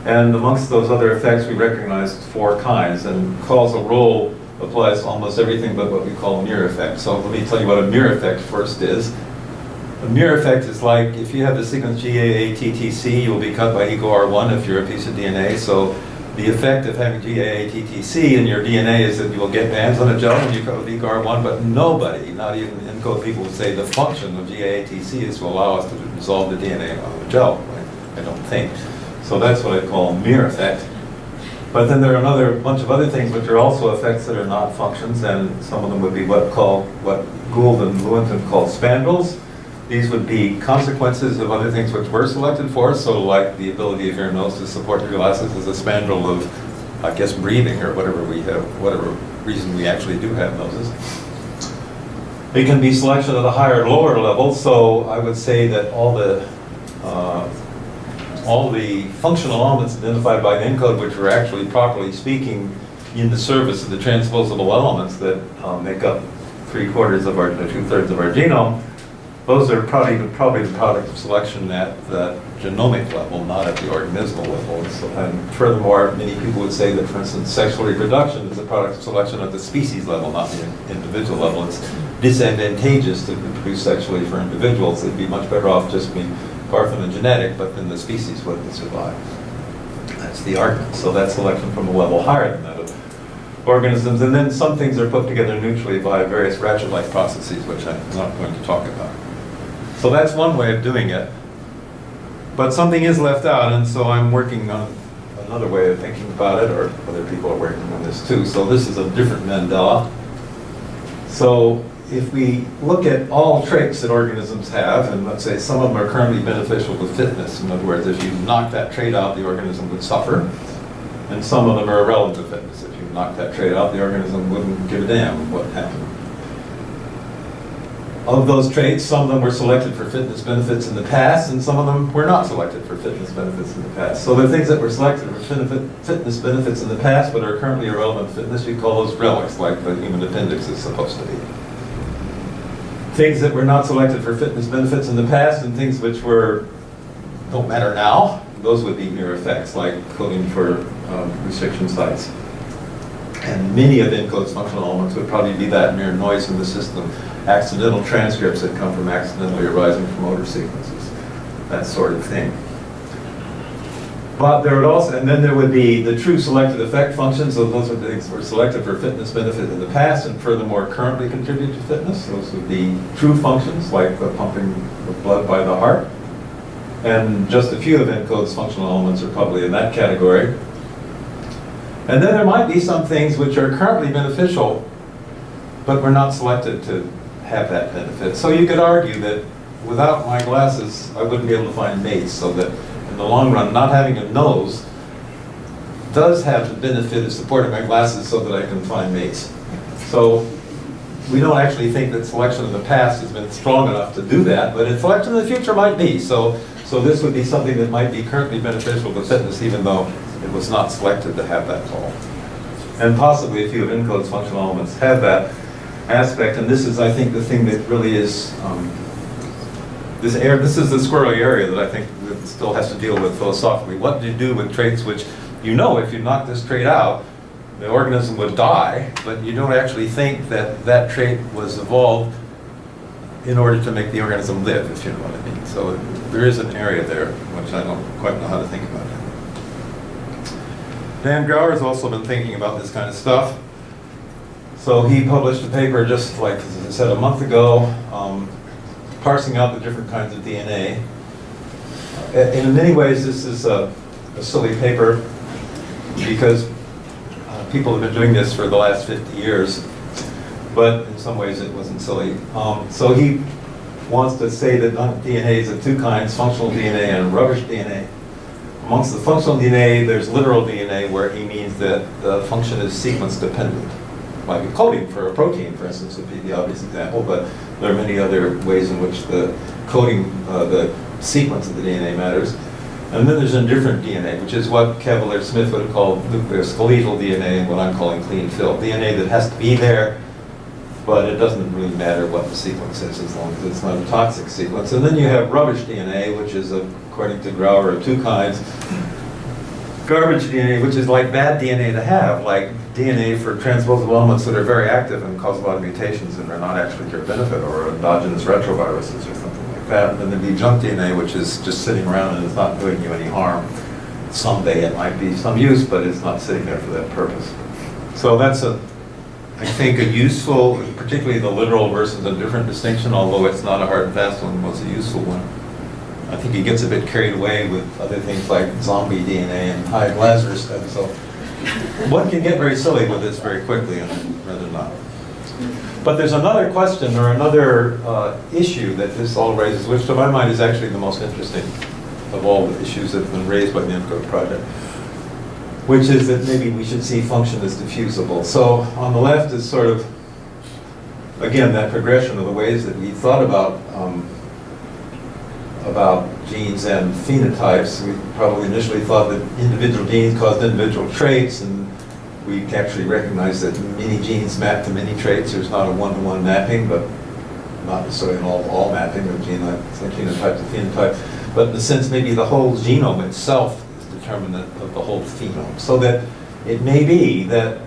And amongst those other effects, we recognize four kinds, and causal role applies to almost everything but what we call mirror effect. So let me tell you what a mirror effect first is. A mirror effect is like if you have the sequence GAATTC, you'll be cut by EcoR1 if you're a piece of DNA. So the effect of having GAATTC in your DNA is that you will get bands on a gel when you cut with EcoR1, but nobody, not even ENCODE people, would say the function of GAATTC is to allow us to dissolve the DNA on the gel. Right? I don't think. So that's what I call mirror effect. But then there are another bunch of other things which are also effects that are not functions, and some of them would be what Gould and Lewontin called spandrels. These would be consequences of other things which were selected for us, so like the ability of your nose to support your glasses is a spandrel of, I guess, breathing or whatever we have, whatever reason we actually do have noses. It can be selection at a higher or lower level, so I would say that all the functional elements identified by ENCODE, which are actually, properly speaking, in the service of the transposable elements that make up 2/3 of our genome, those are probably the product of selection at the genomic level, not at the organismal level. And furthermore, many people would say that, for instance, sexual reproduction is a product of selection at the species level, not the individual level. It's disadvantageous to reproduce sexually for individuals. They'd be much better off just being parthenogenetic, but then the species wouldn't survive. That's the argument. So that's selection from a level higher than that of organisms. And then some things are put together neutrally by various ratchet-like processes, which I'm not going to talk about. So that's one way of doing it. But something is left out, and so I'm working on another way of thinking about it, or other people are working on this too. So this is a different Mandela. So if we look at all traits that organisms have, and let's say some of them are currently beneficial to fitness, in other words, if you knock that trait out, the organism would suffer, and some of them are irrelevant to fitness. If you knock that trait out, the organism wouldn't give a damn what happened. Of those traits, some of them were selected for fitness benefits in the past, and some of them were not selected for fitness benefits in the past. So the things that were selected for fitness benefits in the past, but are currently irrelevant to fitness, you call those relics, like the human appendix is supposed to be. Things that were not selected for fitness benefits in the past, and things which don't matter now, those would be mirror effects, like coding for restriction sites. And many of ENCODE's functional elements would probably be that mere noise in the system, accidental transcripts that come from accidentally arising promoter sequences, that sort of thing. But there would also, and then there would be the true selected effect functions. So those are the things that were selected for fitness benefit in the past and furthermore currently contribute to fitness. Those would be true functions like the pumping of blood by the heart. And just a few of ENCODE's functional elements are probably in that category. And then there might be some things which are currently beneficial, but were not selected to have that benefit. So you could argue that without my glasses, I wouldn't be able to find mates, so that in the long run, not having a nose does have the benefit of supporting my glasses so that I can find mates. So we don't actually think that selection in the past has been strong enough to do that, but selection in the future might be. So this would be something that might be currently beneficial to fitness, even though it was not selected to have that call. And possibly a few of ENCODE's functional elements have that aspect, and this is, I think, the thing that really is, this is the squirrely area that I think that still has to deal with philosophically. What do you do with traits which, you know, if you knock this trait out, the organism would die, but you don't actually think that that trait was evolved in order to make the organism live, if you know what I mean. So there is an area there which I don't quite know how to think about it. Dan Grauer has also been thinking about this kind of stuff. So he published a paper just like, as I said, a month ago, parsing out the different kinds of DNA. In many ways, this is a silly paper because people have been doing this for the last 50 years, but in some ways it wasn't silly. So he wants to say that DNA is of two kinds, functional DNA and rubbish DNA. Amongst the functional DNA, there's literal DNA, where he means that the function is sequence dependent. Might be coding for a protein, for instance, would be the obvious example, but there are many other ways in which the coding, the sequence of the DNA matters. And then there's indifferent DNA, which is what Cavalier-Smith would have called nucleoskeletal DNA, and what I'm calling clean fill. DNA that has to be there, but it doesn't really matter what the sequence is as long as it's not a toxic sequence. And then you have rubbish DNA, which is, according to Grauer, of two kinds. Garbage DNA, which is like bad DNA to have, like DNA for transposable elements that are very active and cause a lot of mutations and are not actually to your benefit, or endogenous retroviruses or something like that, and then there'd be junk DNA, which is just sitting around and is not doing you any harm. Someday it might be some use, but it's not sitting there for that purpose. So that's I think a useful, particularly the literal versus a different distinction, although it's not a hard and fast one, was a useful one. I think he gets a bit carried away with other things like zombie DNA and high Lazarus stuff, so one can get very silly with this very quickly and rather not. But there's another question or another issue that this all raises, which to my mind is actually the most interesting of all the issues that have been raised by the ENCODE project, which is that maybe we should see function as diffusible. So on the left is sort of, again, that progression of the ways that we thought about genes and phenotypes. We probably initially thought that individual genes caused individual traits, and we actually recognized that many genes map to many traits. There's not a one-to-one mapping, but not necessarily an all mapping of genotype to phenotype. But in a sense, maybe the whole genome itself is determinant of the whole phenome. So that it may be that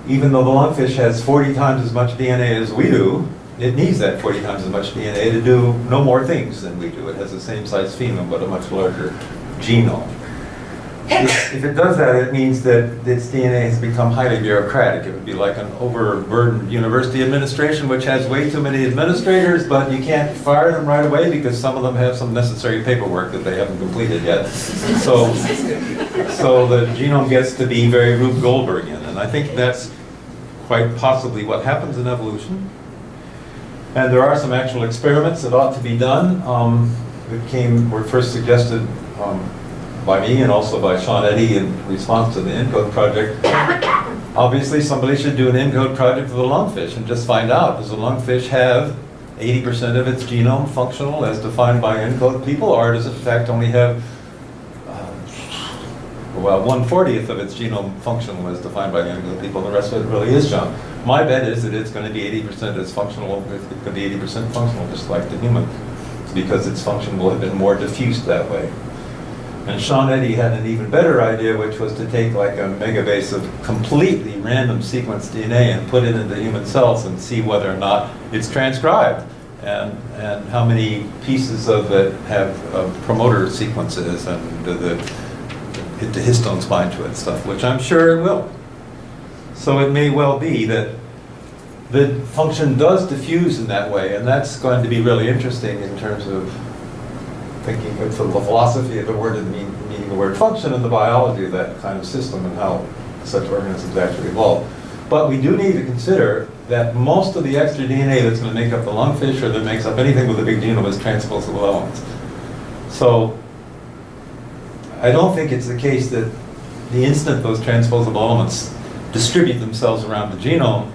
even though the lungfish has 40 times as much DNA as we do, it needs that 40 times as much DNA to do no more things than we do. It has the same size phenome, but a much larger genome. If it does that, it means that its DNA has become highly bureaucratic. It would be like an overburdened university administration, which has way too many administrators, but you can't fire them right away because some of them have some necessary paperwork that they haven't completed yet. So the genome gets to be very Rube Goldbergian, and I think that's quite possibly what happens in evolution. And there are some actual experiments that ought to be done. Were first suggested by me and also by Sean Eddy in response to the ENCODE project. Obviously, somebody should do an ENCODE project for the lungfish and just find out, does the lungfish have 80% of its genome functional as defined by ENCODE people, or does it in fact only have 1/40th of its genome functional as defined by ENCODE people, and the rest of it really is junk? My bet is that it's going to be 80% as functional, it's going to be 80% functional, just like the human, because its function will have been more diffused that way. And Sean Eddy had an even better idea, which was to take like a megabase of completely random sequenced DNA and put it into human cells and see whether or not it's transcribed, and how many pieces of it have promoter sequences and the histones bind to it stuff, which I'm sure it will. So it may well be that the function does diffuse in that way, and that's going to be really interesting in terms of thinking of the philosophy of the word and meaning the word function and the biology of that kind of system and how such organisms actually evolve. But we do need to consider that most of the extra DNA that's going to make up the lungfish or that makes up anything with a big genome is transposable elements. So I don't think it's the case that the instant those transposable elements distribute themselves around the genome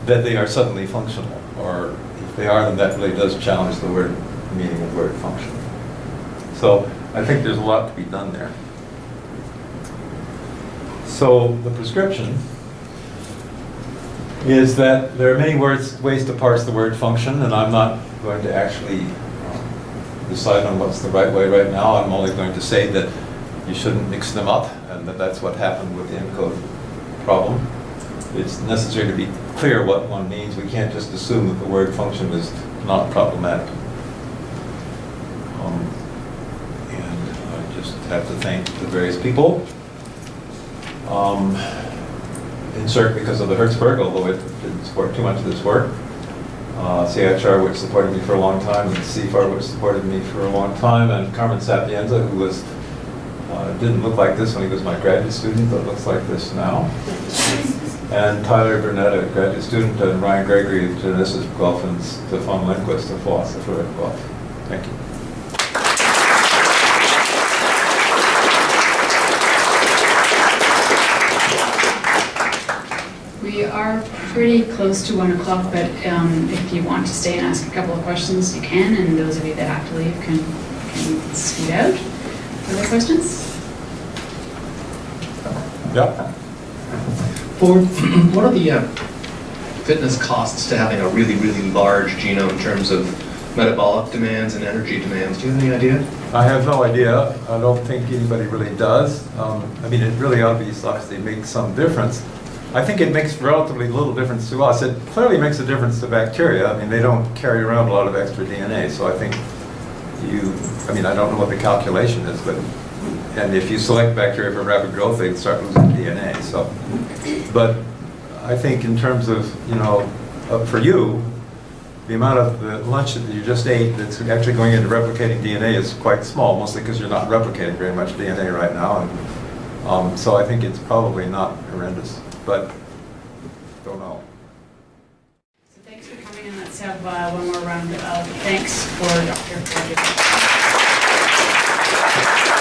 that they are suddenly functional. Or if they are, then that really does challenge the meaning of the word function. So I think there's a lot to be done there. So the prescription is that there are many ways to parse the word function, and I'm not going to actually decide on what's the right way right now. I'm only going to say that you shouldn't mix them up, and that's what happened with the ENCODE problem. It's necessary to be clear what one means. We can't just assume that the word function is not problematic. Have to thank the various people. Insert because of the Herzberg, although it didn't support too much of this work. CHR, which supported me for a long time, and CFAR, which supported me for a long time, and Carmen Sapienza, who was didn't look like this when he was my graduate student, but looks like this now. And Tyler Burnett, a graduate student, and Ryan Gregory, a geneticist at Guelph, and Stefan Lindquist, a philosopher at Guelph. Thank you. We are pretty close to 1 o'clock, but if you want to stay and ask a couple of questions, you can, and those of you that have to leave can scoot out. Other questions? Yeah. Ford, what are the fitness costs to having a really, really large genome in terms of metabolic demands and energy demands? Do you have any idea? I have no idea. I don't think anybody really does. I mean, it really obviously makes some difference. I think it makes relatively little difference to us. It clearly makes a difference to bacteria. I mean, they don't carry around a lot of extra DNA, so I think I mean, I don't know what the calculation is, but, and if you select bacteria for rapid growth, they start losing DNA, so. But I think in terms of, you know, for you, the amount of the lunch that you just ate that's actually going into replicating DNA is quite small, mostly because you're not replicating very much DNA right now. And so I think it's probably not horrendous, but don't know. So thanks for coming, and let's have one more round of thanks for Dr. Ford.